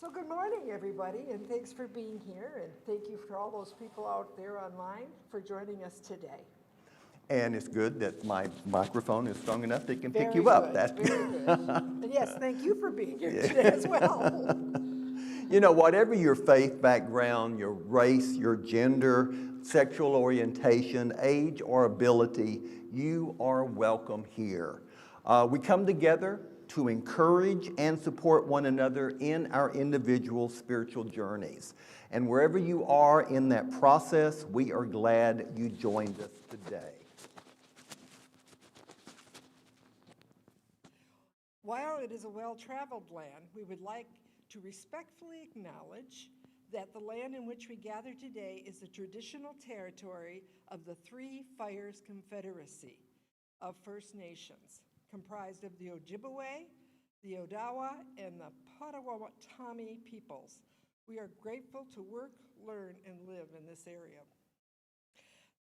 So good morning, everybody, and thanks for being here, and thank you for all those people out there online for joining us today. And it's good that my microphone is strong enough that it can pick Very you up. good, That's very good. And yes, thank you for being here today as well. You know, whatever your faith background, your race, your gender, sexual orientation, age, or ability, you are welcome here. We come together to encourage and support one another in our individual spiritual journeys. And wherever you are in that process, we are glad you joined us today. While it is a well-traveled land, we would like to respectfully acknowledge that the land in which we gather today is the traditional territory of the Three Fires Confederacy of First Nations, comprised of the Ojibwe, the Odawa, and the Potawatomi peoples. We are grateful to work, learn, and live in this area.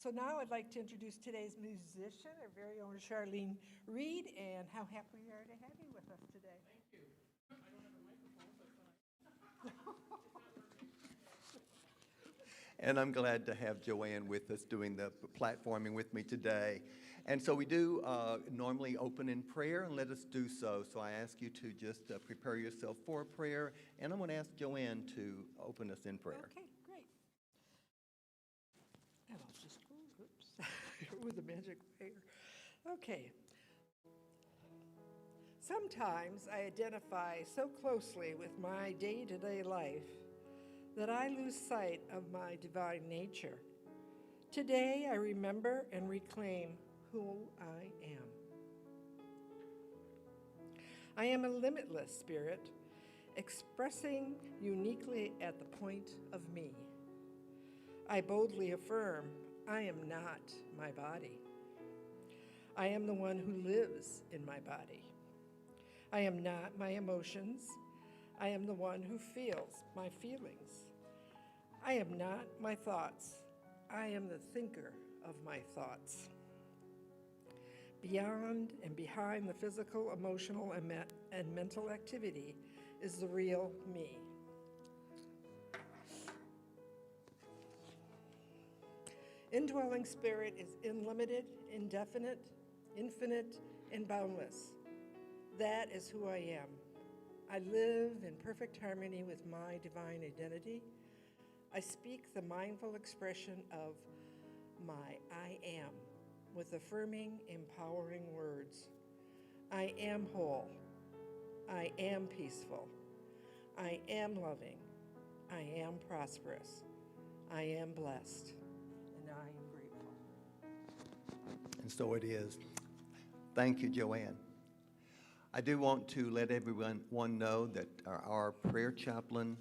So now I'd like to introduce today's musician, our very own Charlene Reed, and how happy we are to have you with us today. Thank you. I don't have a microphone, so And I'm glad to have Joanne with us doing the platforming with me today. And so we do normally open in prayer, and let us do so. So I ask you to just prepare yourself for a prayer, and I'm going to ask Joanne to open us in prayer. Okay, great. And I'll just go, oops, with the magic prayer. Okay. Sometimes I identify so closely with my day-to-day life that I lose sight of my divine nature. Today I remember and reclaim who I am. I am a limitless spirit, expressing uniquely at the point of me. I boldly affirm I am not my body. I am the one who lives in my body. I am not my emotions. I am the one who feels my feelings. I am not my thoughts. I am the thinker of my thoughts. Beyond and behind the physical, emotional, and mental activity is the real me. Indwelling spirit is unlimited, indefinite, infinite, and boundless. That is who I am. I live in perfect harmony with my divine identity. I speak the mindful expression of my I am with affirming, empowering words. I am whole. I am peaceful. I am loving. I am prosperous. I am blessed. And I am grateful. And so it is. Thank you, Joanne. I do want to let everyone know that our prayer chaplain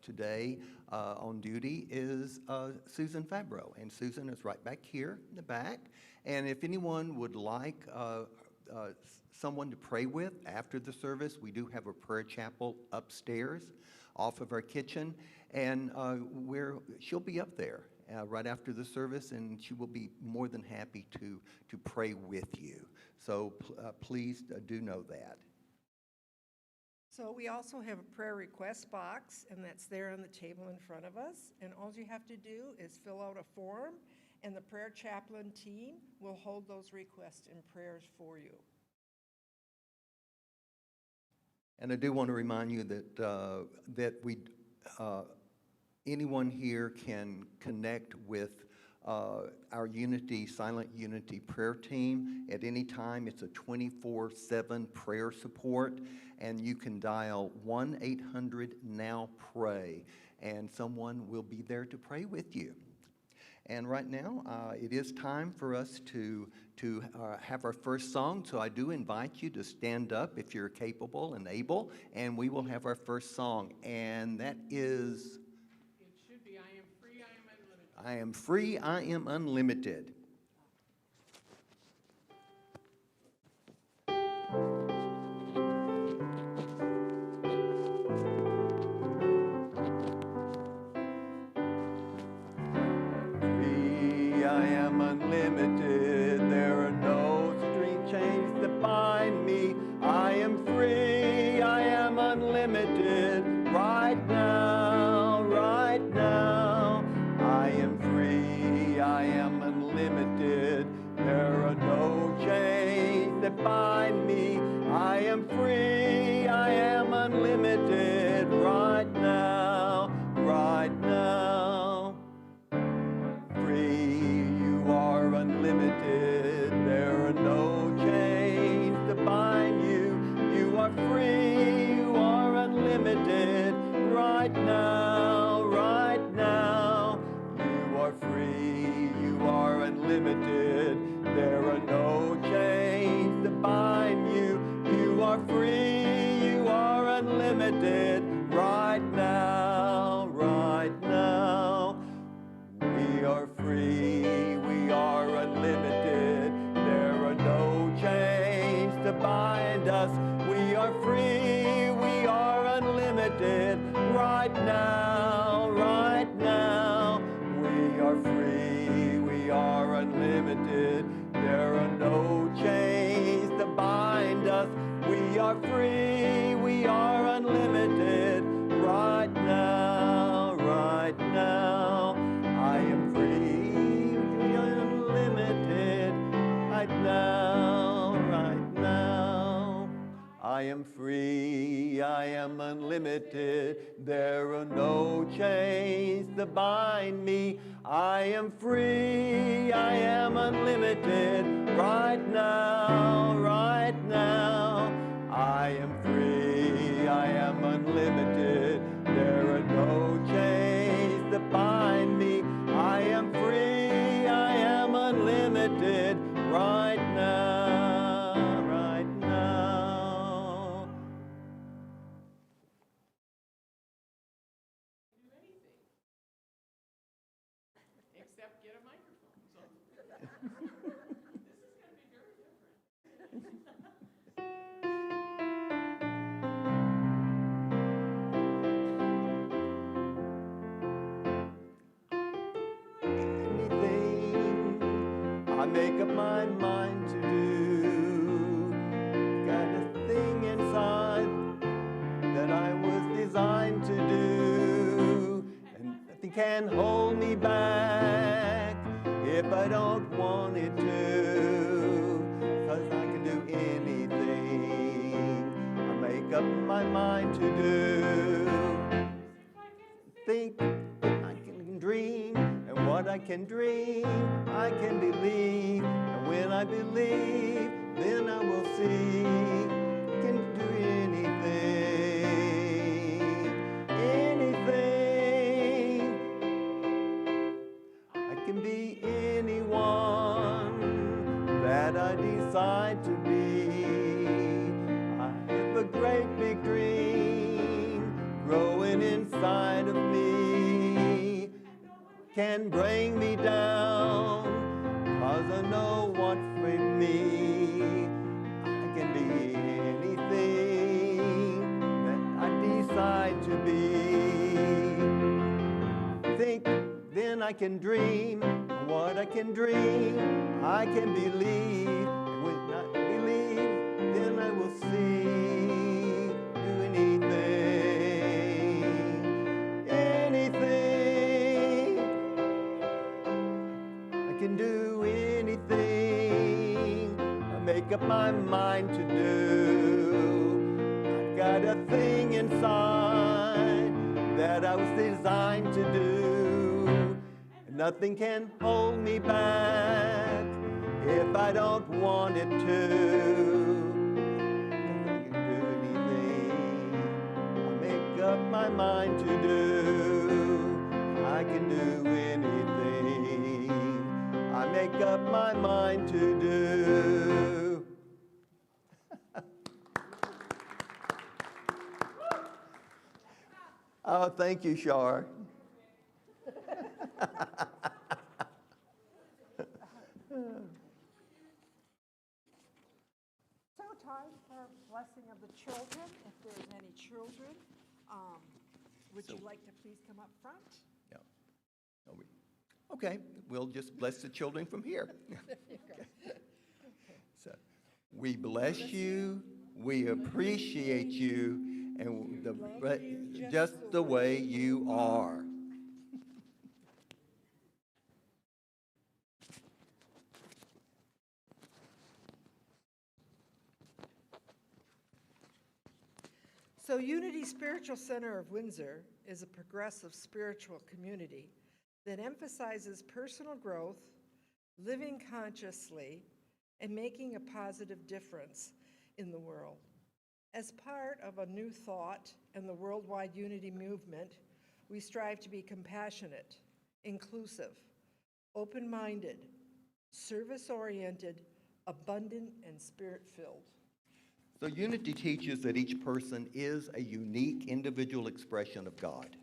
today on duty is Susan Fabro. And Susan is right back here in the back. And if anyone would like someone to pray with after the service, we do have a prayer chapel upstairs off of our kitchen. And she'll be up there right after the service, and she will be more than happy to pray with you. So please do know that. So we also have a prayer request box, and that's there on the table in front of us. And all you have to do is fill out a form, and the prayer chaplain team will hold those requests and prayers for you. And I do want to remind you that anyone here can connect with our Silent Unity prayer team at any time. It's a 24/7 prayer support, and you can dial 1-800-NOW-PRAY, and someone will be there to pray with you. And right now, it is time for us to have our first song, so I do invite you to stand up if you're capable and able, and we will have our first song, and that is... I am free, I am unlimited. Free, I am unlimited. There are no string chains that bind me. I am free, I am unlimited. right now, right now. I am free, I am unlimited. There are no chains that bind me. I am free, I am unlimited right now, right now. Free, you are unlimited. There are no chains to bind you. You are free, you are unlimited right now, right now. You are free, you are unlimited. There are no chains to bind you. You are free, you are unlimited right now, right now. We are free, we are unlimited. There are no chains to bind us. We are free, we are unlimited right now, right now. We are free, we are unlimited. There are no chains to bind us. We are free, we are unlimited right now, right now. I am free, unlimited, right now, right now. I am free, I am unlimited. There are no chains to bind me. I am free, I am unlimited, right now, right now. I am free, I am unlimited. There are no chains to bind me. I am free, I am unlimited right now, right now. Do anything except get a microphone. So this is going to be very different. Anything I make up my mind to do, got a thing inside that I was designed to do, and nothing can hold me back if I don't want it to, 'cause I can do anything I make up my mind to do. Think I can dream, and what I can dream, I can believe. And when I believe, then I will see. I can do anything, anything. I can be anyone that I decide to be. I have a great big dream growing inside of me. Can bring me down, 'cause I know what's with me. I can be anything that I decide to be. Think, then I can dream. What I can dream, I can believe. And when I believe, then I will see. Do anything, anything. I can do anything I make up my mind to do. I've got a thing inside that I was designed to do. And nothing can hold me back if I don't want it to. Nothing can do anything I make up my mind to do. I can do anything I make up my mind to do. Oh, thank you, Shar. So time for blessing of the children, if there's any children. Would you like to please come up front? Yeah. Okay, we'll just bless the children from here. So, we bless you, we appreciate you, and Love you just the way you are. So Unity Spiritual Center of Windsor is a progressive spiritual community that emphasizes personal growth, living consciously, and making a positive difference in the world. As part of a new thought and the worldwide unity movement, we strive to be compassionate, inclusive, open-minded, service-oriented, abundant, and spirit-filled. So unity teaches that each person is a unique individual expression of God.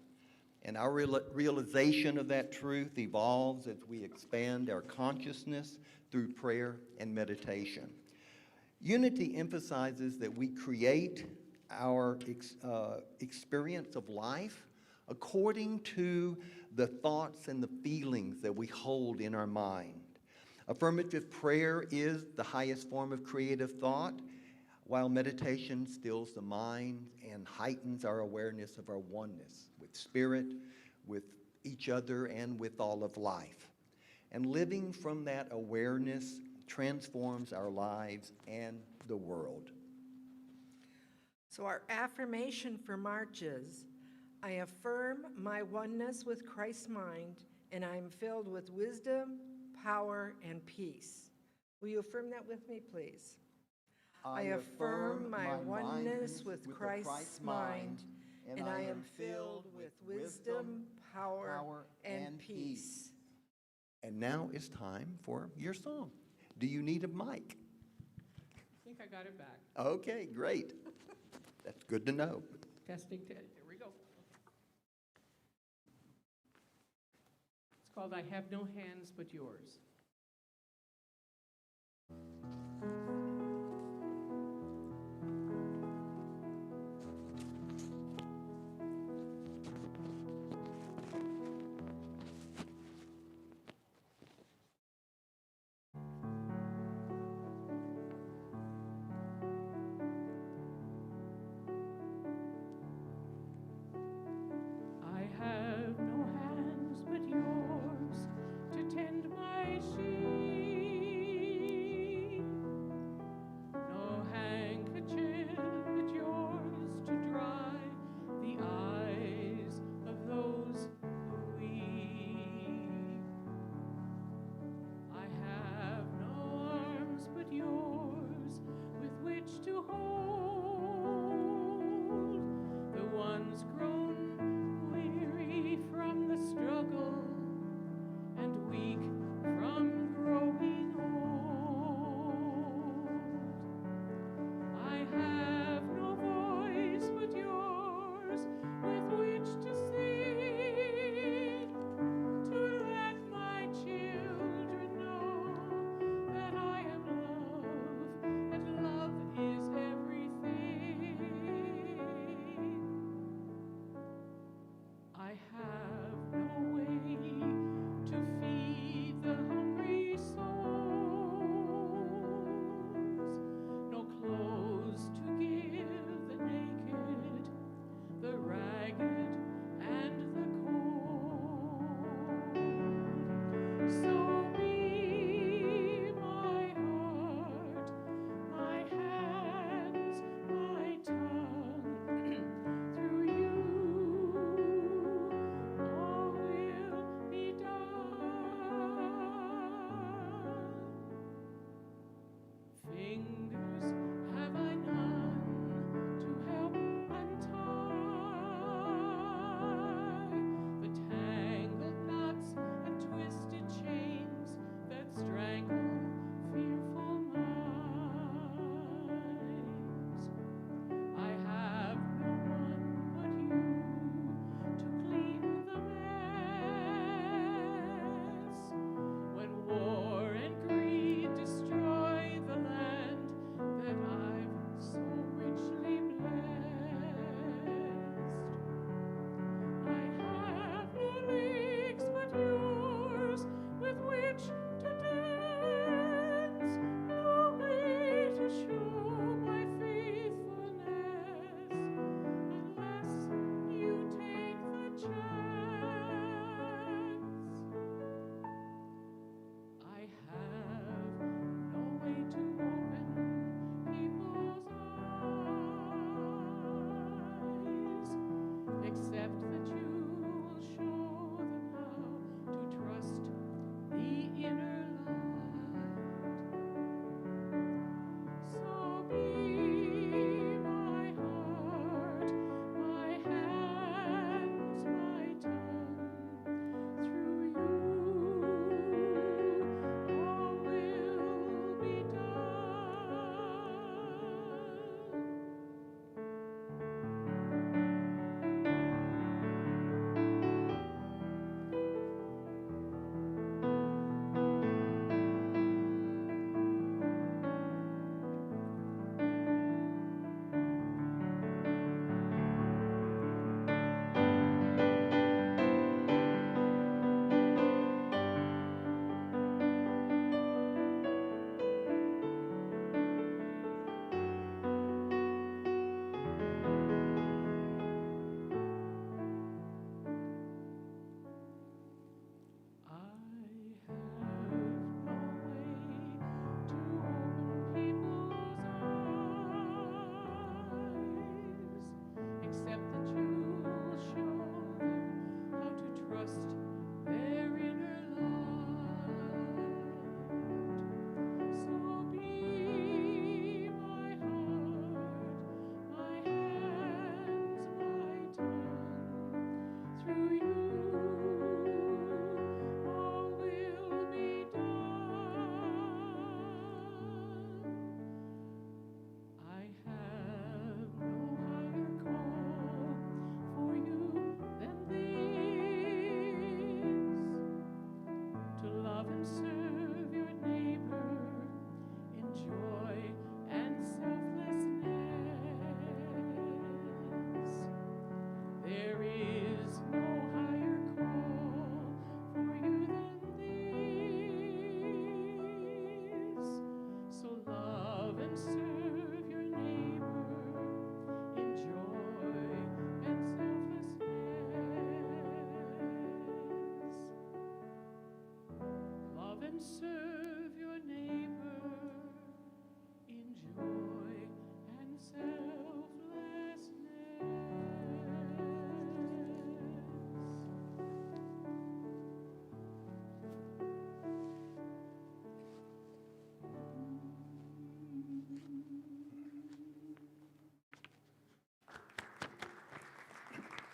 And our realization of that truth evolves as we expand our consciousness through prayer and meditation. Unity emphasizes that we create our experience of life according to the thoughts and the feelings that we hold in our mind. Affirmative prayer is the highest form of creative thought, while meditation stills the mind and heightens our awareness of our oneness with spirit, with each other, and with all of life. And living from that awareness transforms our lives and the world. So our affirmation for March is, I affirm my oneness with Christ's mind, and I am filled with wisdom, power, and peace. Will you affirm that with me, please? I affirm my oneness with Christ's mind, and I am filled with wisdom, power, and peace. And now it's time for your song. Do you need a mic? I think I got it back. Okay, great. That's good to know. Testing, here we go. It's called I Have No Hands But Yours. I have no hands but yours to tend my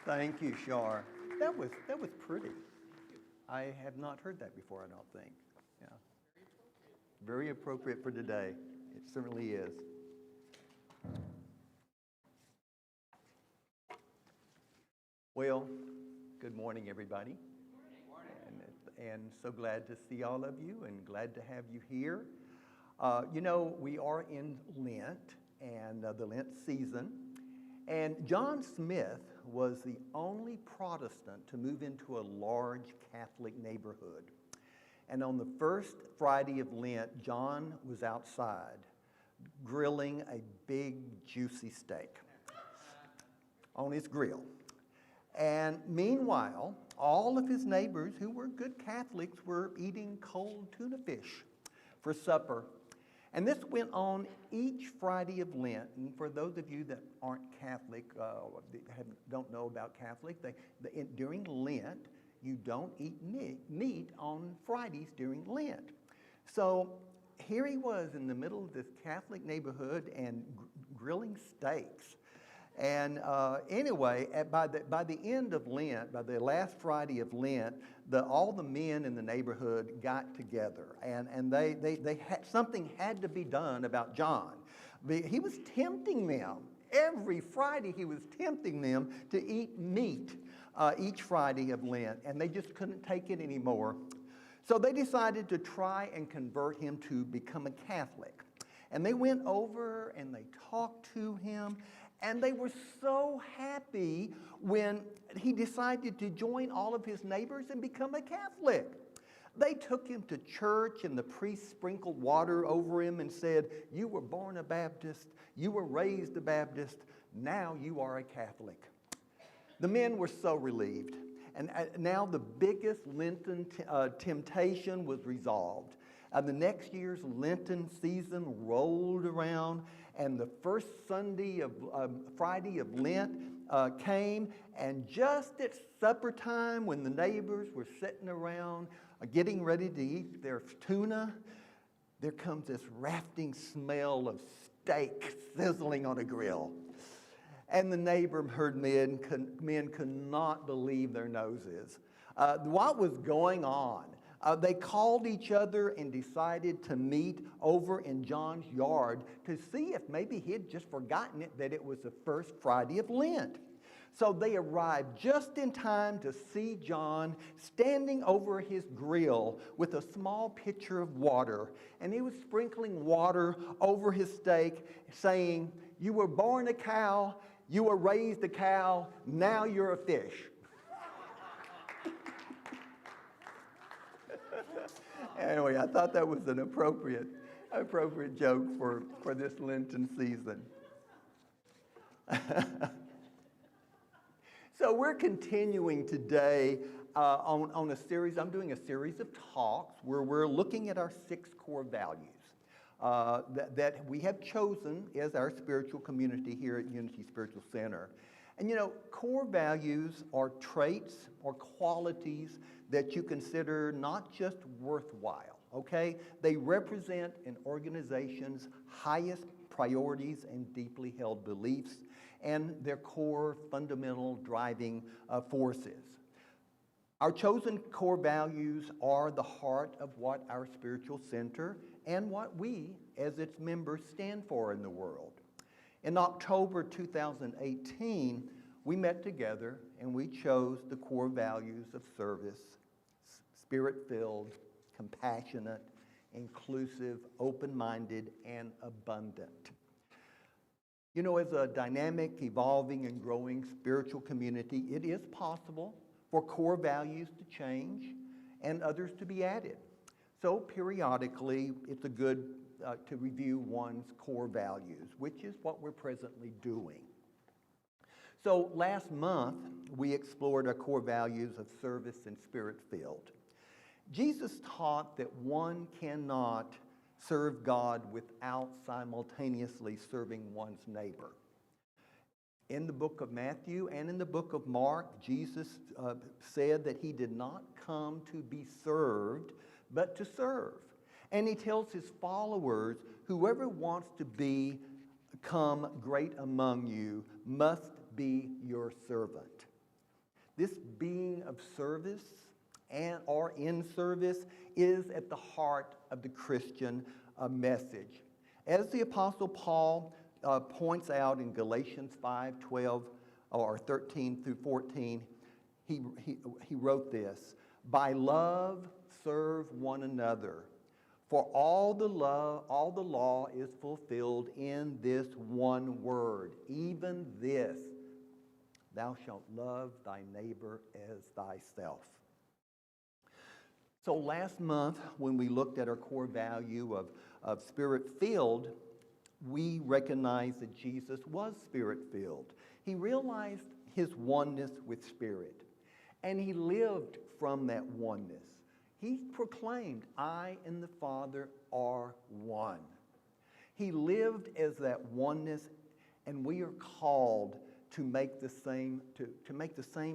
Thank you, Shar. That was pretty. I have not heard that before, I don't think. Yeah. Very appropriate for today. It certainly is. Well, good morning, everybody. And so glad to see all of you and glad to have you here. You know, we are in Lent and the Lent season. And John Smith was the only Protestant to move into a large Catholic neighborhood. And on the first Friday of Lent, John was outside grilling a big, juicy steak on his grill. And meanwhile, all of his neighbors who were good Catholics were eating cold tuna fish for supper. And this went on each Friday of Lent. And for those of you that aren't Catholic, don't know about Catholic, during Lent, you don't eat meat on Fridays during Lent. So here he was in the middle of this Catholic neighborhood and grilling steaks. And anyway, by the end of Lent, by the last Friday of Lent, all the men in the neighborhood got together, and they had, something had to be done about John. He was tempting them. Every Friday he was tempting them to eat meat each Friday of Lent, and they just couldn't take it anymore. So they decided to try and convert him to become a Catholic. And they went over and they talked to him. And they were so happy when he decided to join all of his neighbors and become a Catholic. They took him to church, and the priest sprinkled water over him and said, "You were born a Baptist, you were raised a Baptist, now you are a Catholic." The men were so relieved. And now the biggest Lenten temptation was resolved. The next year's Lenten season rolled around, and the first Friday of Lent came, and just at supper time, when the neighbors were sitting around getting ready to eat their tuna, there comes this wafting smell of steak sizzling on a grill. And the neighborhood men could not believe their noses. What was going on? They called each other and decided to meet over in John's yard to see if maybe he had just forgotten that it was the first Friday of Lent. So they arrived just in time to see John standing over his grill with a small pitcher of water. And he was sprinkling water over his steak, saying, "You were born a cow, you were raised a cow, now you're a fish." Anyway, I thought that was an appropriate joke for this Lenten season. So we're continuing today on a series. I'm doing a series of talks where we're looking at our 6 core values that we have chosen as our spiritual community here at Unity Spiritual Center. And you know, core values are traits or qualities that you consider not just worthwhile, okay? They represent an organization's highest priorities and deeply held beliefs and their core fundamental driving forces. Our chosen core values are the heart of what our spiritual center and what we as its members stand for in the world. In October 2018, we met together and we chose the core values of service, spirit-filled, compassionate, inclusive, open-minded, and abundant. You know, as a dynamic, evolving, and growing spiritual community, it is possible for core values to change and others to be added. So periodically, it's a good to review one's core values, which is what we're presently doing. So last month, we explored our core values of service and spirit-filled. Jesus taught that one cannot serve God without simultaneously serving one's neighbor. In the book of Matthew and in the book of Mark, Jesus said that he did not come to be served, but to serve. And he tells his followers, whoever wants to become great among you must be your servant. this being of service and or in service is at the heart of the Christian message. As the Apostle Paul points out in Galatians 5:12 or 13 through 14, he wrote this: "By love serve one another, for all the law is fulfilled in this one word, even this, thou shalt love thy neighbor as thyself." So last month, when we looked at our core value of Spirit-filled, we recognized that Jesus was Spirit-filled. He realized his oneness with Spirit, and he lived from that oneness. He proclaimed, "I and the Father are one." He lived as that oneness, and we are called to make the same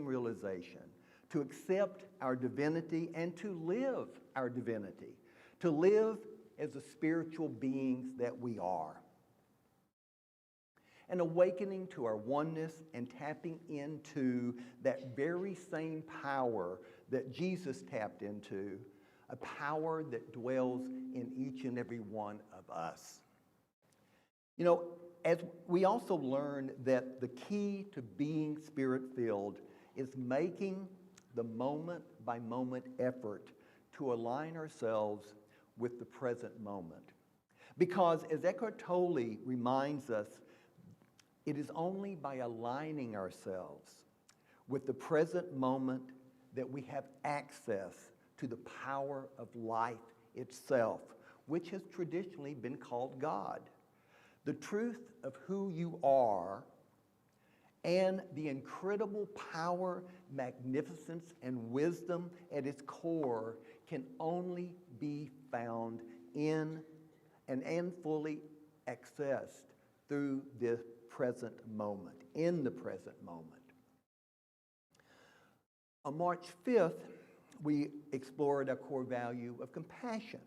realization, to accept our divinity and to live our divinity, to live as the spiritual beings that we are. And awakening to our oneness and tapping into that very same power that Jesus tapped into, a power that dwells in each and every one of us. You know, as we also learned that the key to being Spirit-filled is making the moment-by-moment effort to align ourselves with the present moment. Because as Eckhart Tolle reminds us, it is only by aligning ourselves with the present moment that we have access to the power of life itself, which has traditionally been called God. The truth of who you are and the incredible power, magnificence, and wisdom at its core can only be found in and fully accessed through this present moment, in the present moment. On March 5th, we explored our core value of compassion,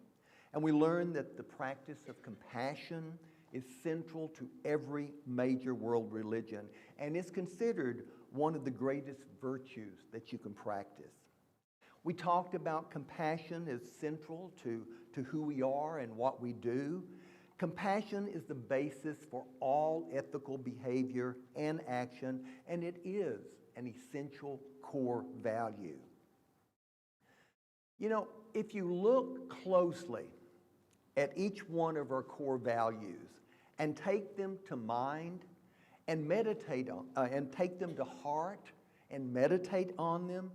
and we learned that the practice of compassion is central to every major world religion and is considered one of the greatest virtues that you can practice. We talked about compassion as central to who we are and what we do. Compassion is the basis for all ethical behavior and action, and it is an essential core value. You know, if you look closely at each one of our core values and take them to mind and meditate on, and take them to heart and meditate on them,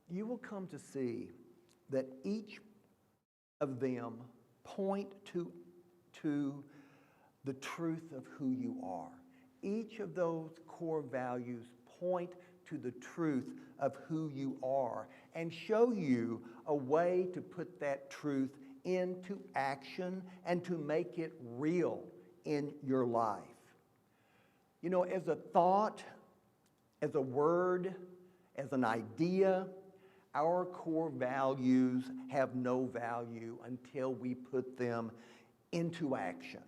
you will come to see that each of them point to the truth of who you are. Each of those core values point to the truth of who you are and show you a way to put that truth into action and to make it real in your life. You know, as a thought, as a word, as an idea, our core values have no value until we put them into action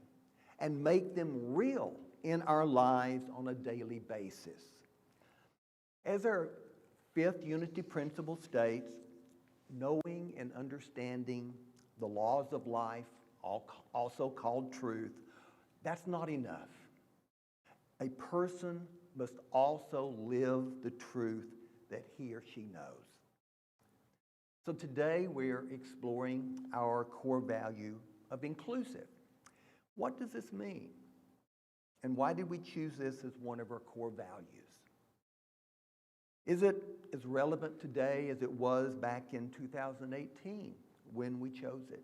and make them real in our lives on a daily basis. As our fifth unity principle states, knowing and understanding the laws of life, also called truth, that's not enough. A person must also live the truth that he or she knows. So today we're exploring our core value of inclusive. What does this mean? And why did we choose this as one of our core values? Is it as relevant today as it was back in 2018 when we chose it?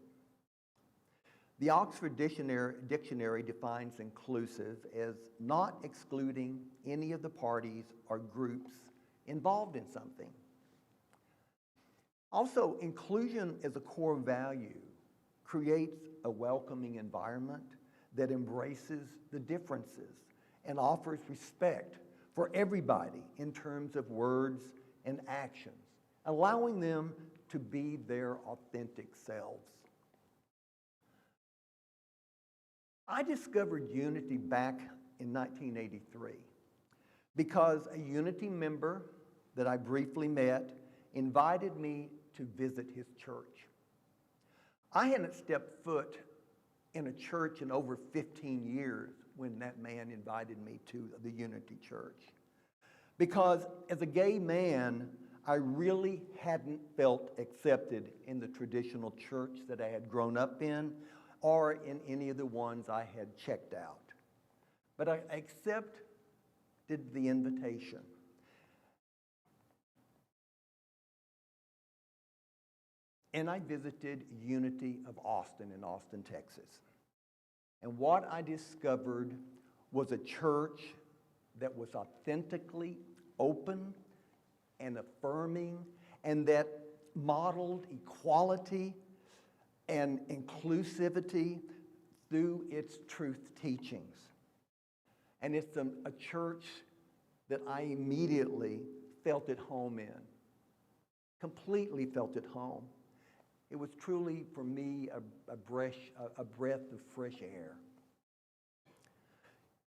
The Oxford Dictionary defines inclusive as not excluding any of the parties or groups involved in something. Also, inclusion as a core value creates a welcoming environment that embraces the differences and offers respect for everybody in terms of words and actions, allowing them to be their authentic selves. I discovered unity back in 1983 because a unity member that I briefly met invited me to visit his church. I hadn't stepped foot in a church in over 15 years when that man invited me to the Unity Church. Because as a gay man, I really hadn't felt accepted in the traditional church that I had grown up in or in any of the ones I had checked out. But I accepted the invitation. And I visited Unity of Austin in Austin, Texas. And what I discovered was a church that was authentically open and affirming, and that modeled equality and inclusivity through its truth teachings. And it's a church that I immediately felt at home in, completely felt at home. It was truly, for me, a breath of fresh air.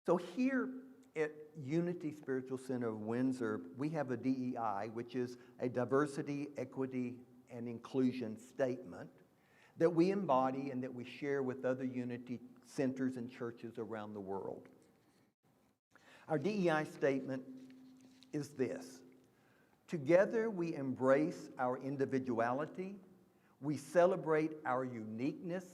So here at Unity Spiritual Center of Windsor, we have a DEI, which is a diversity, equity, and inclusion statement that we embody and that we share with other Unity centers and churches around the world. Our DEI statement is this: together we embrace our individuality, we celebrate our uniqueness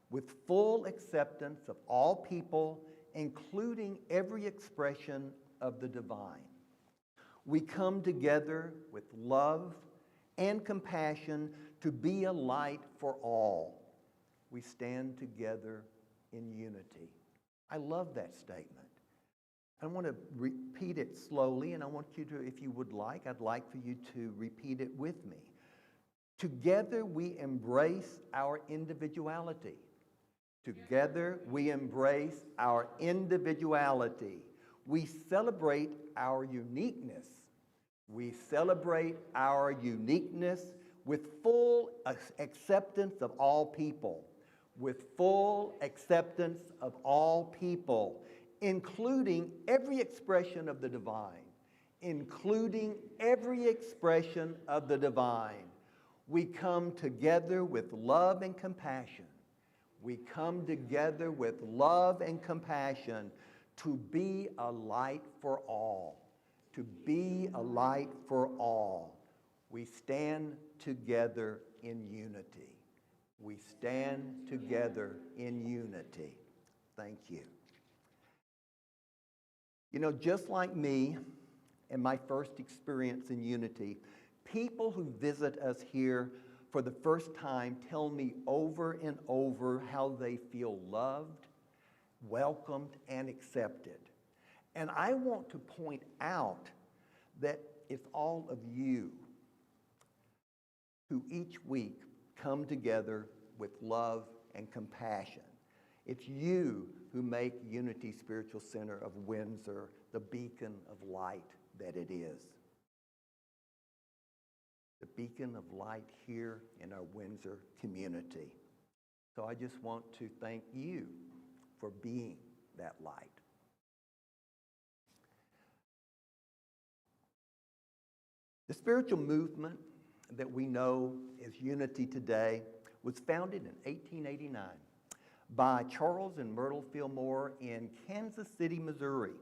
with full acceptance of all people, including every expression of the divine. We come together with love and compassion to be a light for all. We stand together in unity. I love that statement. I want to repeat it slowly, and I want you to, if you would like, I'd like for you to repeat it with me. Together we embrace our individuality. Together we embrace our individuality. We celebrate our uniqueness. We celebrate our uniqueness with full acceptance of all people. With full acceptance of all people, including every expression of the divine. Including every expression of the divine. We come together with love and compassion. We come together with love and compassion to be a light for all. To be a light for all. We stand together in unity. We stand together in unity. Thank you. You know, just like me and my first experience in unity, people who visit us here for the first time tell me over and over how they feel loved, welcomed, and accepted. And I want to point out that it's all of you who each week come together with love and compassion. It's you who make Unity Spiritual Center of Windsor the beacon of light that it is. The beacon of light here in our Windsor community. So I just want to thank you for being that light. The spiritual movement that we know as Unity today was founded in 1889 by Charles and Myrtle Fillmore in Kansas City, Missouri.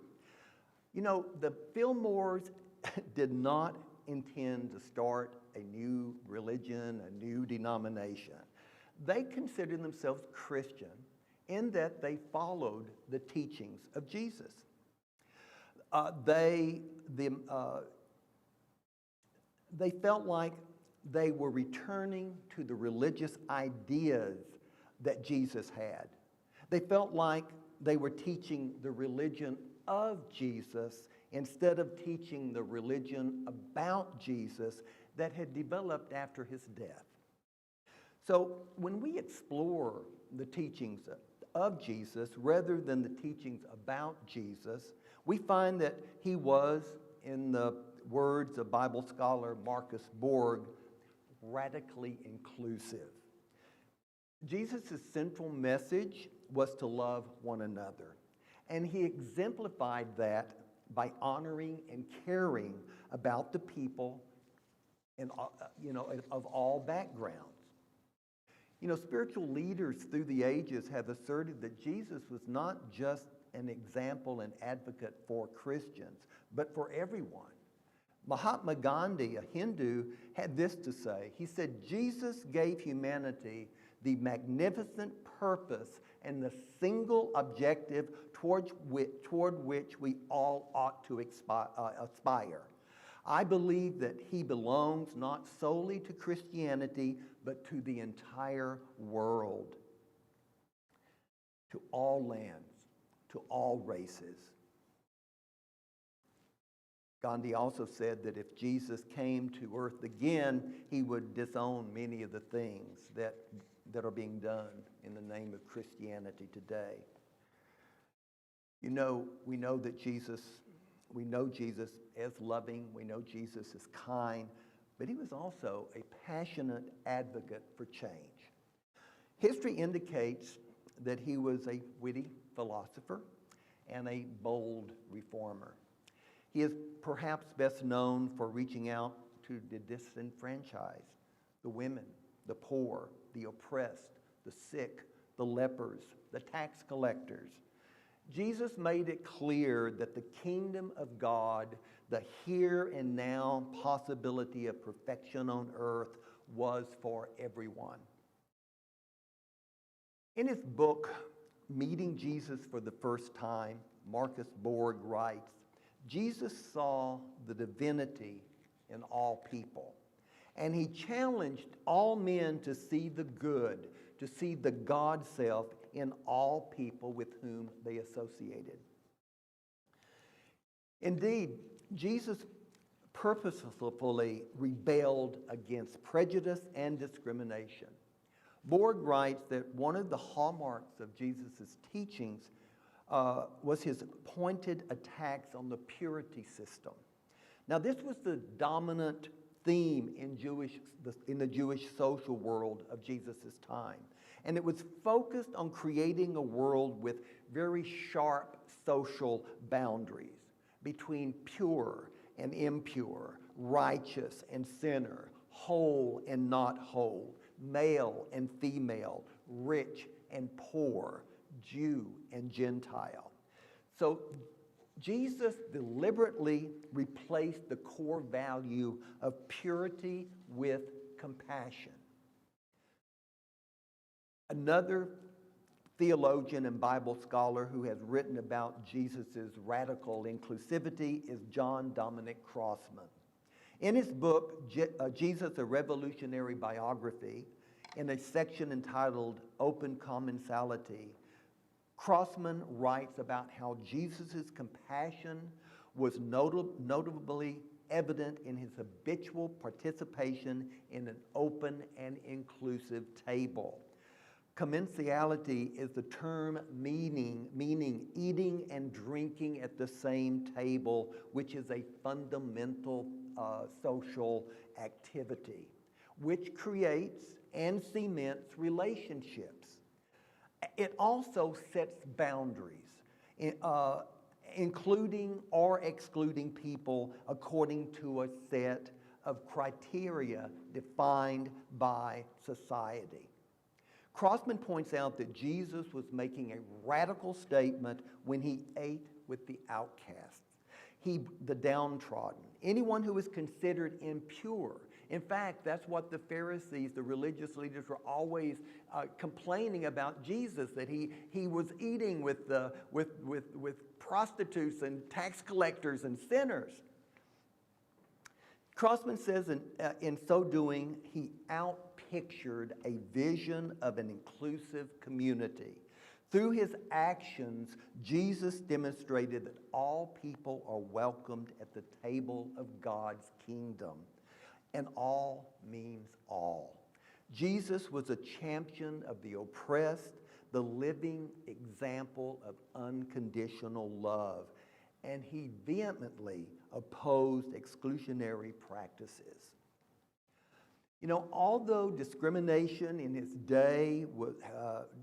You know, the Fillmores did not intend to start a new religion, a new denomination. They considered themselves Christian in that they followed the teachings of Jesus. They felt like they were returning to the religious ideas that Jesus had. They felt like they were teaching the religion of Jesus instead of teaching the religion about Jesus that had developed after his death. So when we explore the teachings of Jesus rather than the teachings about Jesus, we find that he was, in the words of Bible scholar Marcus Borg, radically inclusive. Jesus' central message was to love one another, and he exemplified that by honoring and caring about the people and of all backgrounds. Spiritual leaders through the ages have asserted that Jesus was not just an example and advocate for Christians, but for everyone. Mahatma Gandhi, a Hindu, had this to say. He said, Jesus gave humanity the magnificent purpose and the single objective toward which we all ought to aspire. I believe that he belongs not solely to Christianity, but to the entire world, to all lands, to all races. Gandhi also said that if Jesus came to earth again, he would disown many of the things that are being done in the name of Christianity today. We know Jesus as loving, we know Jesus as kind, but he was also a passionate advocate for change. History indicates that he was a witty philosopher and a bold reformer. He is perhaps best known for reaching out to the disenfranchised, the women, the poor, the oppressed, the sick, the lepers, the tax collectors. Jesus made it clear that the kingdom of God, the here and now possibility of perfection on earth, was for everyone. In his book, Meeting Jesus for the First Time, Marcus Borg writes, Jesus saw the divinity in all people, and he challenged all men to see the good, to see the God self in all people with whom they associated. Indeed, Jesus purposefully rebelled against prejudice and discrimination. Borg writes that one of the hallmarks of Jesus' teachings was his pointed attacks on the purity system. Now, this was the dominant theme in the Jewish social world of Jesus' time. And it was focused on creating a world with very sharp social boundaries between pure and impure, righteous and sinner, whole and not whole, male and female, rich and poor, Jew and Gentile. So Jesus deliberately replaced the core value of purity with compassion. Another theologian and Bible scholar who has written about Jesus' radical inclusivity is John Dominic Crossman. In his book, Jesus, a Revolutionary Biography, in a section entitled Open Commensality, Crossman writes about how Jesus' compassion was notably evident in his habitual participation in an open and inclusive table. Commensality is the term meaning eating and drinking at the same table, which is a fundamental social activity, which creates and cements relationships. It also sets boundaries, including or excluding people according to a set of criteria defined by society. Crossman points out that Jesus was making a radical statement when he ate with the outcasts, the downtrodden, anyone who was considered impure. In fact, that's what the Pharisees, the religious leaders, were always complaining about Jesus, that he was eating with prostitutes and tax collectors and sinners. Crossman says in so doing, he outpictured a vision of an inclusive community. Through his actions, Jesus demonstrated that all people are welcomed at the table of God's kingdom. And all means all. Jesus was a champion of the oppressed, the living example of unconditional love, and he vehemently opposed exclusionary practices. Although discrimination in his day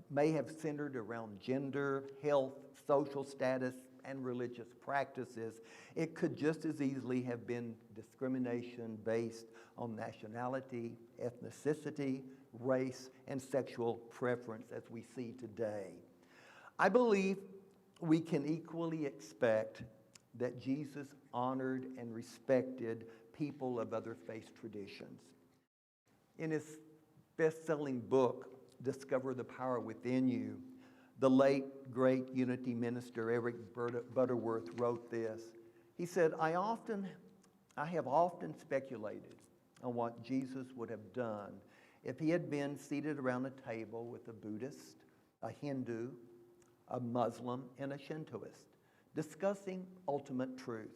may have centered around gender, health, social status, and religious practices. It could just as easily have been discrimination based on nationality, ethnicity, race, and sexual preference as we see today. I believe we can equally expect that Jesus honored and respected people of other faith traditions. In his best-selling book, Discover the Power Within You, the late, great Unity minister Eric Butterworth wrote this. He said, I have often speculated on what Jesus would have done if he had been seated around a table with a Buddhist, a Hindu, a Muslim, and a Shintoist, discussing ultimate truth.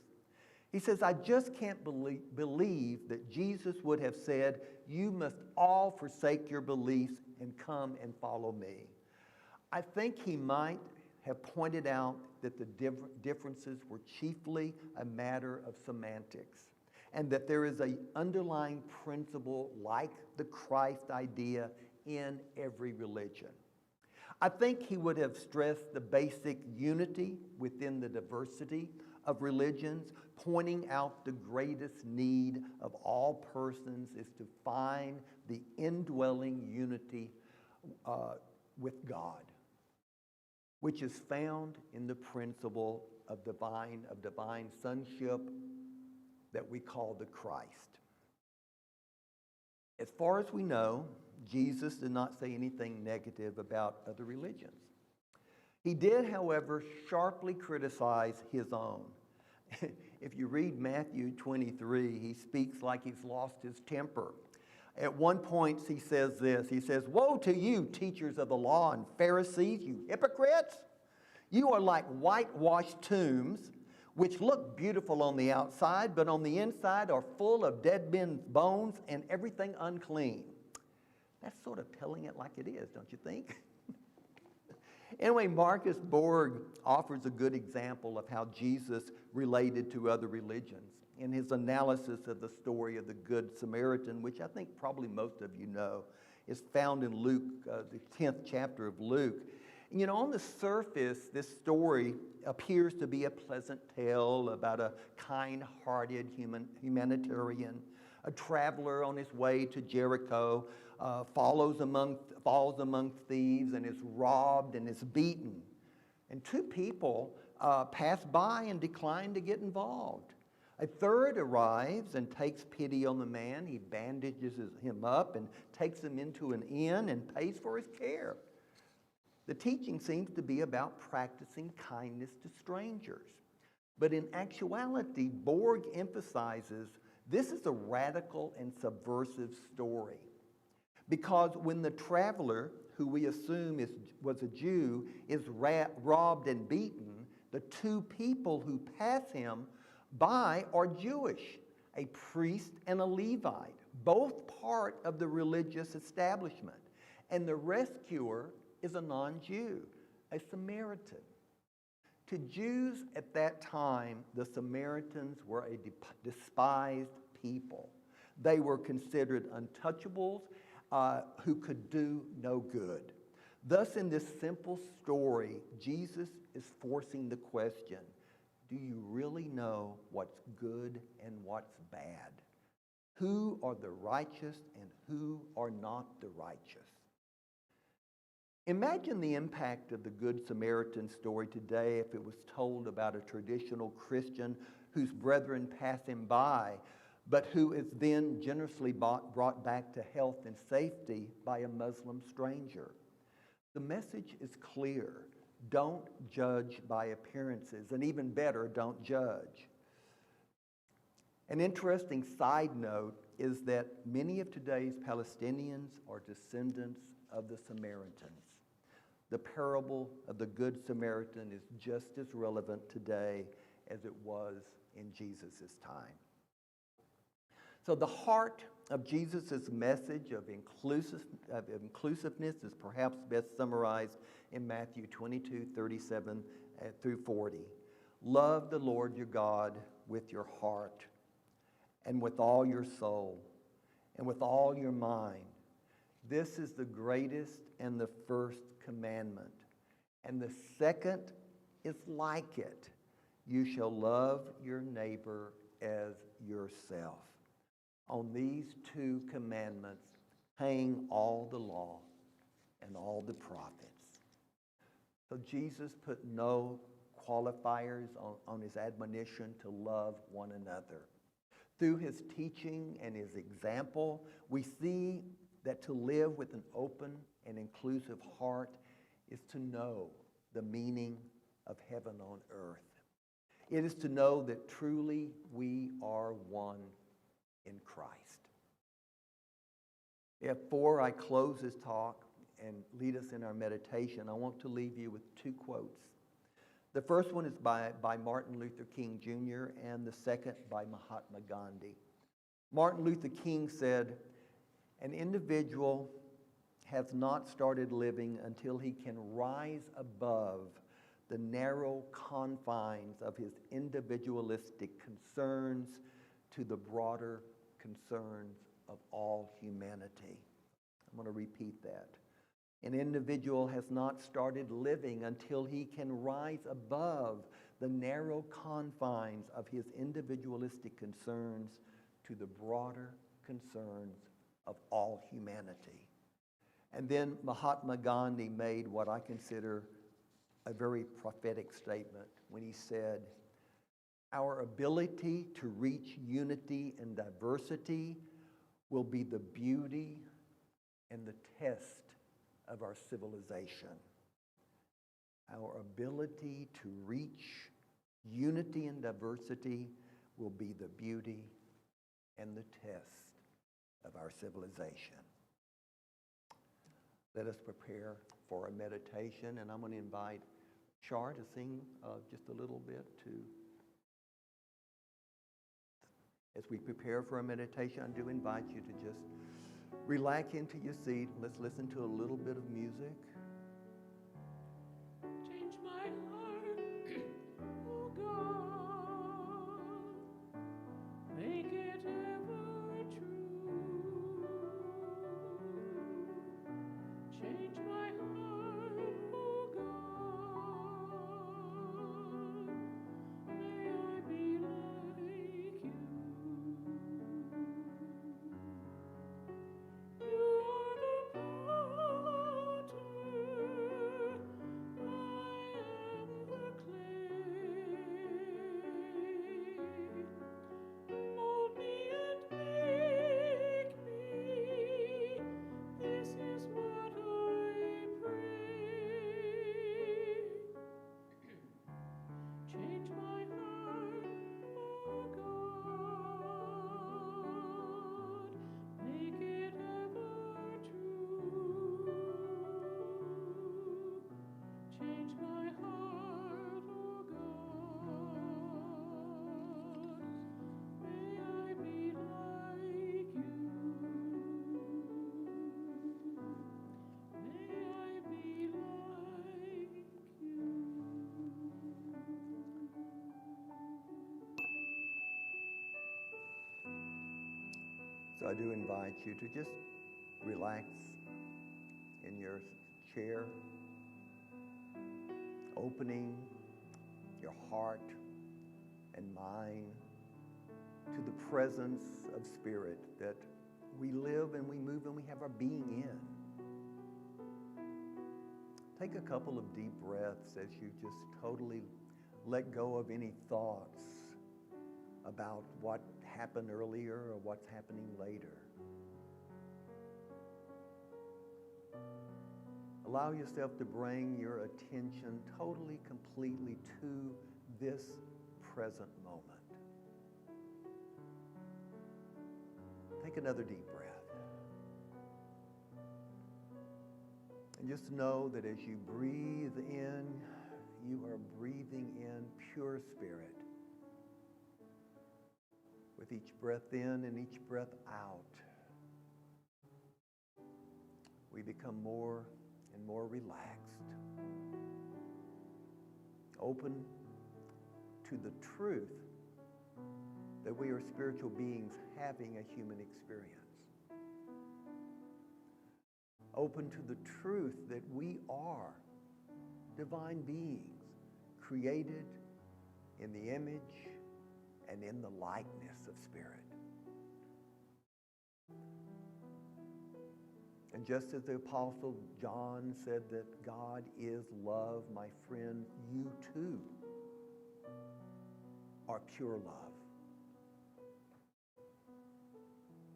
He says, I just can't believe that Jesus would have said, you must all forsake your beliefs and come and follow me. I think he might have pointed out that the differences were chiefly a matter of semantics, and that there is an underlying principle like the Christ idea in every religion. I think he would have stressed the basic unity within the diversity of religions, pointing out the greatest need of all persons is to find the indwelling unity with God, which is found in the principle of divine sonship that we call the Christ. As far as we know, Jesus did not say anything negative about other religions. He did, however, sharply criticize his own. If you read Matthew 23, he speaks like he's lost his temper. At one point, he says this. He says, woe to you, teachers of the law and Pharisees, you hypocrites! You are like whitewashed tombs, which look beautiful on the outside, but on the inside are full of dead men's bones and everything unclean. That's sort of telling it like it is, don't you think? Anyway, Marcus Borg offers a good example of how Jesus related to other religions in his analysis of the story of the Good Samaritan, which I think probably most of you know, is found in Luke, the 10th chapter of Luke. You know, on the surface, this story appears to be a pleasant tale about a kind-hearted humanitarian, a traveler on his way to Jericho, falls among thieves and is robbed and is beaten. And two people pass by and decline to get involved. A third arrives and takes pity on the man. He bandages him up and takes him into an inn and pays for his care. The teaching seems to be about practicing kindness to strangers. But in actuality, Borg emphasizes this is a radical and subversive story. Because when the traveler, who we assume was a Jew, is robbed and beaten, the two people who pass him by are Jewish, a priest and a Levite, both part of the religious establishment. And the rescuer is a non-Jew, a Samaritan. To Jews at that time, the Samaritans were a despised people. They were considered untouchables who could do no good. Thus, in this simple story, Jesus is forcing the question, do you really know what's good and what's bad? Who are the righteous and who are not the righteous? Imagine the impact of the Good Samaritan story today if it was told about a traditional Christian whose brethren pass him by, but who is then generously brought back to health and safety by a Muslim stranger. The message is clear. Don't judge by appearances, and even better, don't judge. An interesting side note is that many of today's Palestinians are descendants of the Samaritans. The parable of the Good Samaritan is just as relevant today as it was in Jesus' time. So the heart of Jesus' message of inclusiveness is perhaps best summarized in Matthew 22:37 through 40. Love the Lord your God with your heart and with all your soul and with all your mind. This is the greatest and the first commandment. And the second is like it. You shall love your neighbor as yourself. On these two commandments hang all the law and all the prophets. So Jesus put no qualifiers on his admonition to love one another. Through his teaching and his example, we see that to live with an open and inclusive heart is to know the meaning of heaven on earth. It is to know that truly we are one in Christ. Before I close this talk and lead us in our meditation, I want to leave you with two quotes. The first one is by Martin Luther King Jr., and the second by Mahatma Gandhi. Martin Luther King said, "An individual has not started living until he can rise above the narrow confines of his individualistic concerns to the broader concerns of all humanity." I'm going to repeat that. An individual has not started living until he can rise above the narrow confines of his individualistic concerns to the broader concerns of all humanity. And then Mahatma Gandhi made what I consider a very prophetic statement when he said, "Our ability to reach unity and diversity will be the beauty and the test of our civilization." Our ability to reach unity and diversity will be the beauty and the test of our civilization. Let us prepare for a meditation, and I'm going to invite Char to sing just a little bit too. As we prepare for a meditation, I do invite you to just relax into your seat. Let's listen to a little bit of music. Change my heart, oh God, make it ever true. Change my heart, oh God, may I be like you. You are the potter, I am the clay. Mold me and make me, this is what I pray. Change my heart, oh God, make it ever true. Change my heart, oh God, may I be like you. May I be like you. So I do invite you to just relax in your chair, opening your heart and mind to the presence of Spirit that we live and we move and we have our being in. Take a couple of deep breaths as you just totally let go of any thoughts about what happened earlier or what's happening later. Allow yourself to bring your attention totally, completely to this present moment. Take another deep breath. And just know that as you breathe in, you are breathing in pure spirit. With each breath in and each breath out, we become more and more relaxed, open to the truth that we are spiritual beings having a human experience, open to the truth that we are divine beings created in the image and in the likeness of Spirit. And just as the Apostle John said that God is love, my friend, you too are pure love.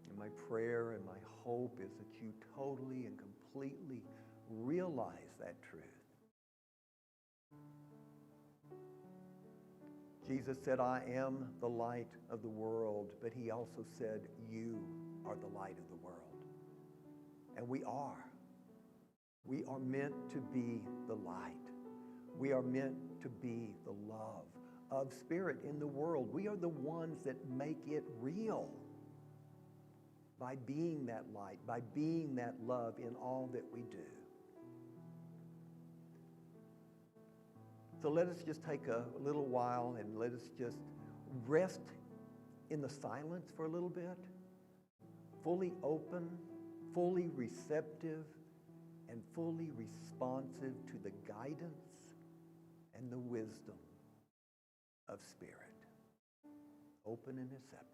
And my prayer and my hope is that you totally and completely realize that truth. Jesus said, I am the light of the world, but he also said, you are the light of the world. And we are. We are meant to be the light. We are meant to be the love of Spirit in the world. We are the ones that make it real by being that light, by being that love in all that we do. So let us just take a little while and let us just rest in the silence for a little bit, fully open, fully receptive, and fully responsive to the guidance and the wisdom of Spirit. Open and receptive.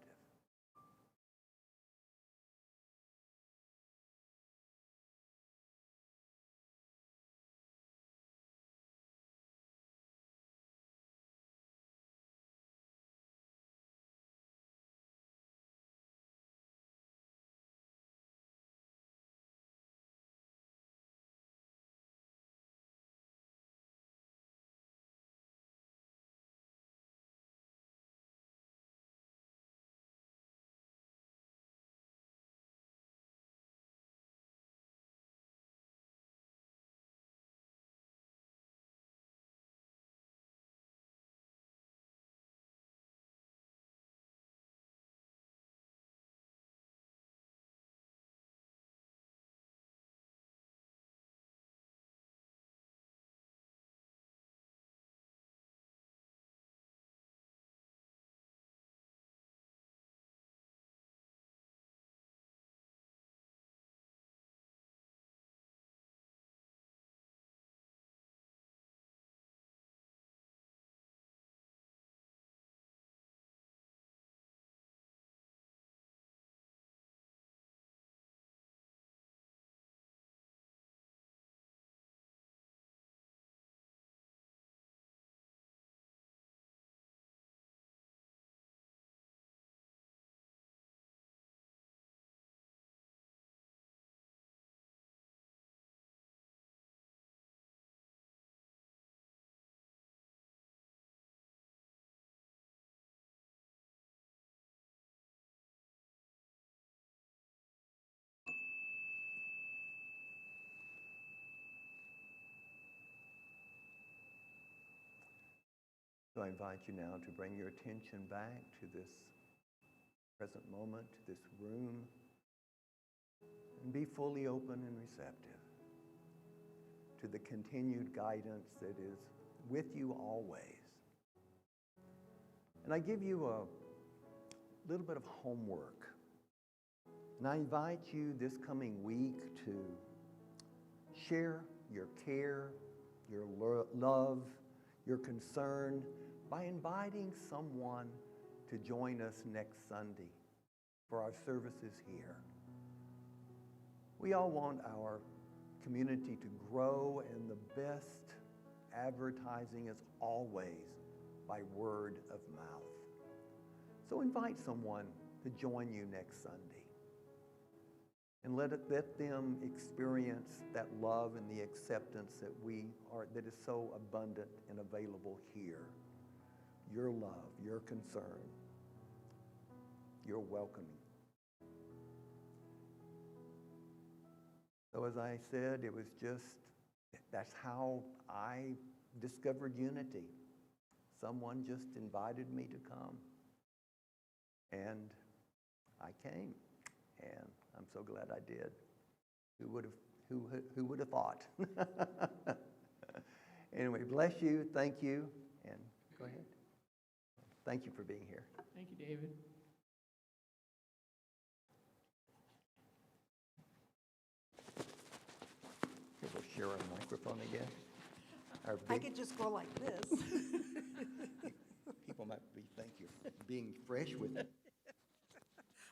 So I invite you now to bring your attention back to this present moment, to this room, and be fully open and receptive to the continued guidance that is with you always. And I give you a little bit of homework. And I invite you this coming week to share your care, your love, your concern by inviting someone to join us next Sunday for our services here. We all want our community to grow, and the best advertising is always by word of mouth. So invite someone to join you next Sunday. And let them experience that love and the acceptance that is so abundant and available here. Your love, your concern, your welcoming. So as I said, that's how I discovered Unity. Someone just invited me to come. And I came. And I'm so glad I did. Who would have thought? Anyway, bless you, thank you, and go ahead. Thank you for being here. Thank you, David. Here, we'll share our microphone again. I could just go like this. microphone might be, thank you for being fresh with it.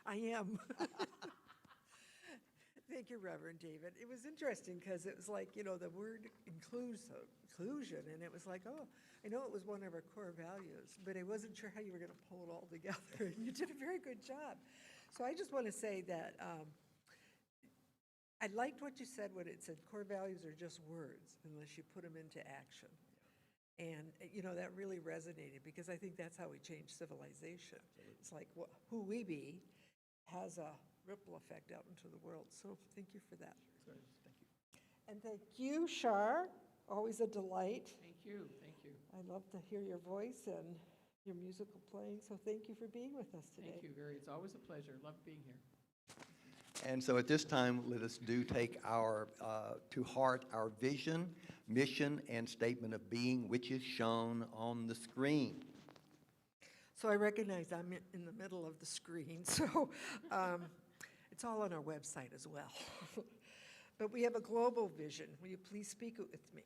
I am. Thank you, Reverend David. It was interesting because it was like, you know, the word inclusion, and it was like, oh, I know it was one of our core values, but I wasn't sure how you were going to pull it all together. And you did a very good job. So I just want to say that I liked what you said when it said core values are just words unless you put them into action. And, you know, that really resonated because I think that's how we change civilization. It's like who we be has a ripple effect out into the world. So thank you for that. Thank you. And thank you, Shar. Always a delight. Thank you, thank you. I love to hear your voice and your musical playing. So thank you for being with us today. Thank you, Gary. It's always a pleasure. Love being here. And so at this time, let us take our to heart our vision, mission, and statement of being, which is shown on the screen. So I recognize I'm in the middle of the screen, so it's all on our website as well. But we have a global vision. Will you please speak it with me?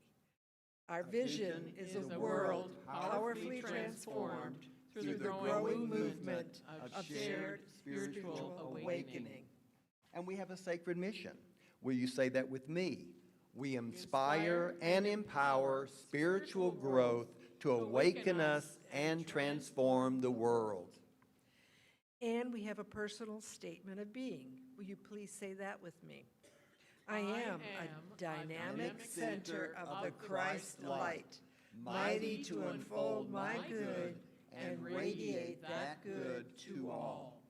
Our vision is a world powerfully transformed through the growing movement of shared spiritual awakening. And we have a sacred mission. Will you say that with me? We inspire and empower spiritual growth to awaken us and transform the world. And we have a personal statement of being. Will you please say that with me? I am a dynamic center of the Christ light, mighty to unfold my good and radiate that good to all.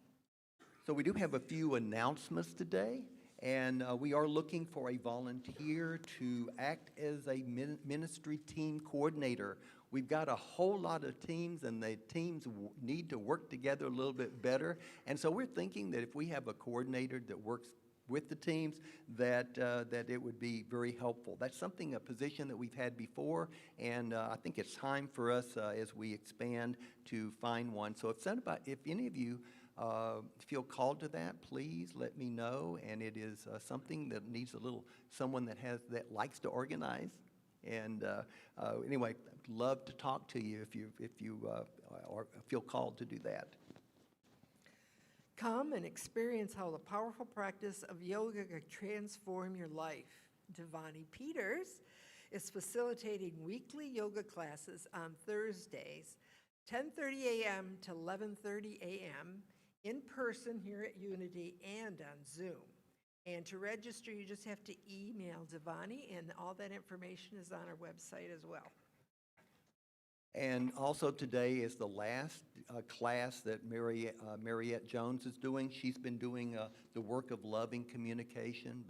So we do have a few announcements today, and we are looking for a volunteer to act as a ministry team coordinator. We've got a whole lot of teams, and the teams need to work together a little bit better. And so we're thinking that if we have a coordinator that works with the teams, that it would be very helpful. That's a position that we've had before, and I think it's time for us as we expand to find one. So if any of you feel called to that, please let me know. And it is something that needs someone that likes to organize. And anyway, I'd love to talk to you if you or feel called to do that. Come and experience how the powerful practice of yoga can transform your life. Devani Peters is facilitating weekly yoga classes on Thursdays, 10:30 a.m. to 11:30 a.m. in person here at Unity and on Zoom. And to register, you just have to email Devani, and all that information is on our website as well. And also today is the last class that Mariette Jones is doing. She's been doing the work of loving communication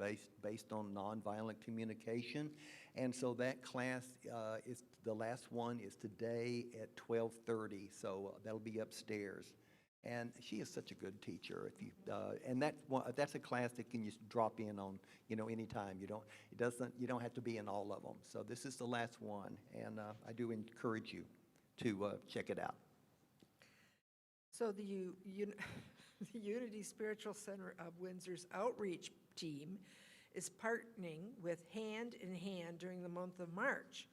based on nonviolent communication. And so that class is the last one is today at 12:30. So that'll be upstairs. And she is such a good teacher. And that's a class that can just drop in on, anytime. You don't have to be in all of them. So this is the last one, and I do encourage you to check it out. So the Unity Spiritual Center of Windsor's outreach team is partnering with Hand in Hand during the month of March.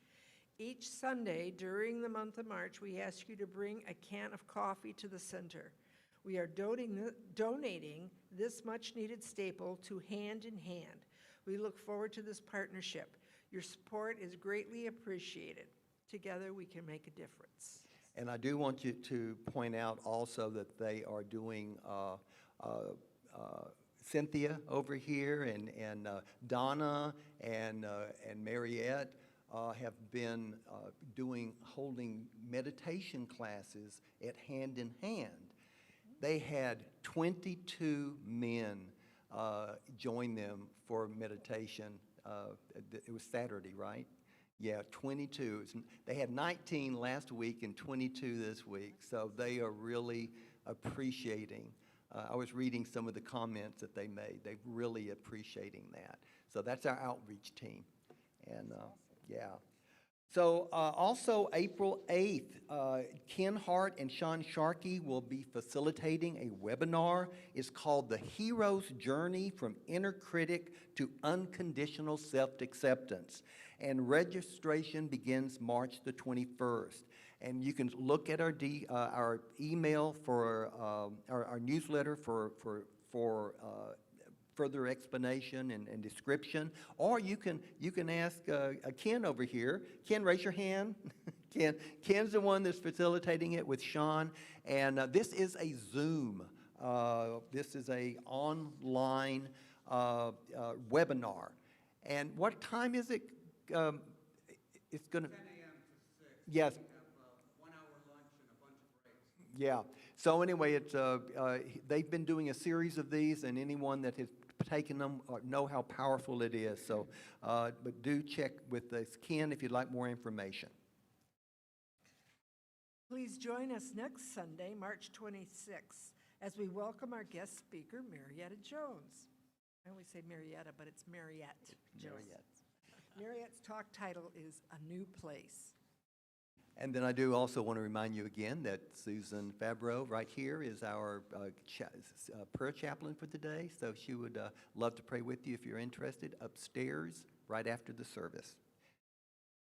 Each Sunday during the month of March, we ask you to bring a can of coffee to the center. We are donating this much-needed staple to Hand in Hand. We look forward to this partnership. Your support is greatly appreciated. Together, we can make a difference. And I do want you to point out also that they are doing Cynthia over here and Donna and Mariette have been holding meditation classes at Hand in Hand. They had 22 men join them for meditation. It was Saturday, right? Yeah, 22. They had 19 last week and 22 this week, so they are really appreciating. I was reading some of the comments that they made. They're really appreciating that. So that's our outreach team. And yeah. So also April 8th, Ken Hart and Sean Sharkey will be facilitating a webinar. It's called The Hero's Journey from Inner Critic to Unconditional Self-Acceptance. And registration begins March the 21st. And you can look at our email for our newsletter for further explanation and description, or you can ask Ken over here. Ken, raise your hand. Ken's the one that's facilitating it with Sean, and this is a Zoom. This is a online webinar. And what time is it? It's going to 10 a.m. to 6. Yes. We have 1 hour lunch and a bunch of breaks. Yeah. So anyway, they've been doing a series of these, and anyone that has taken them know how powerful it is. So, but do check with Ken if you'd like more information. Please join us next Sunday, March 26th, as we welcome our guest speaker, Marietta Jones. I always say Marietta, but it's Mariette Jones. Mariette's talk title is A New Place. And then I do also want to remind you again that Susan Fabreau right here is our prayer chaplain for today. So she would love to pray with you if you're interested upstairs right after the service.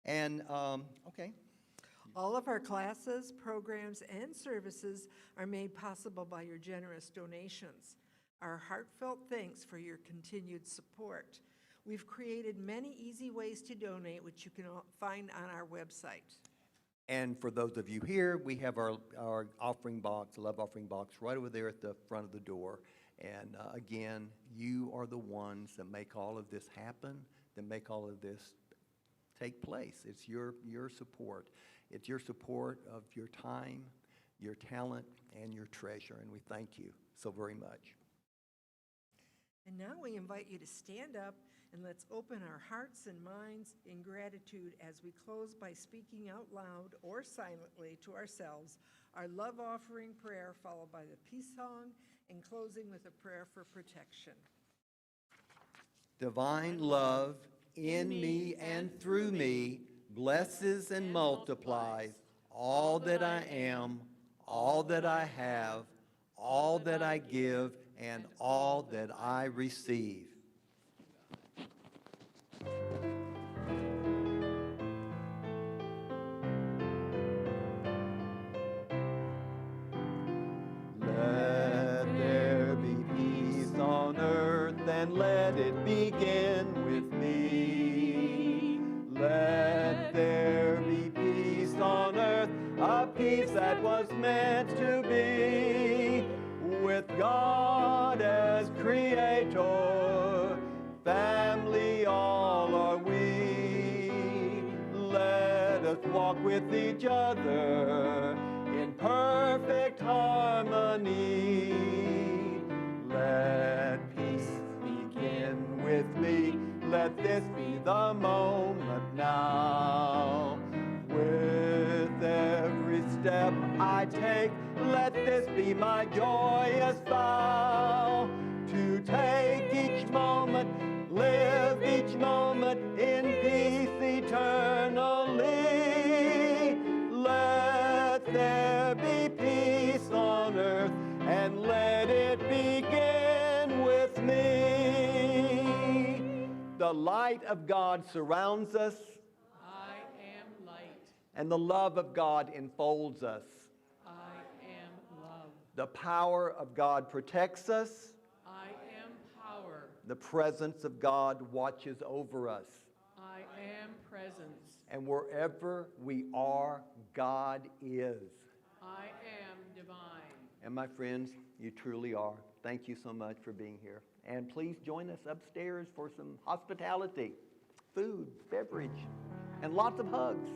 And, okay. All of our classes, programs, and services are made possible by your generous donations. Our heartfelt thanks for your continued support. We've created many easy ways to donate, which you can find on our website. And for those of you here, we have our offering box, love offering box, right over there at the front of the door. And again, you are the ones that make all of this happen, that make all of this take place. It's your support. It's your support of your time, your talent, and your treasure. And we thank you so very much. And now we invite you to stand up and let's open our hearts and minds in gratitude as we close by speaking out loud or silently to ourselves our love offering prayer, followed by the peace song, and closing with a prayer for protection. Divine love in me and through me blesses and multiplies all that I am, all that I have, all that I give, and all that I receive. Let there be peace on earth, and let it begin with me. Let there be peace on earth, a peace that was meant to be, with God as creator, family all are we. Let us walk with each other in perfect harmony. Let peace begin with me. Let this be the moment now. With every step I take, let this be my joyous vow. To take each moment, live each moment in peace eternally. Let there be peace on earth, and let it begin with me. The light of God surrounds us. I am light. And the love of God enfolds us. I am love. The power of God protects us. I am power. The presence of God watches over us. I am presence. And wherever we are, God is. I am divine. And my friends, you truly are. Thank you so much for being here. And please join us upstairs for some hospitality, food, beverage, and lots of hugs.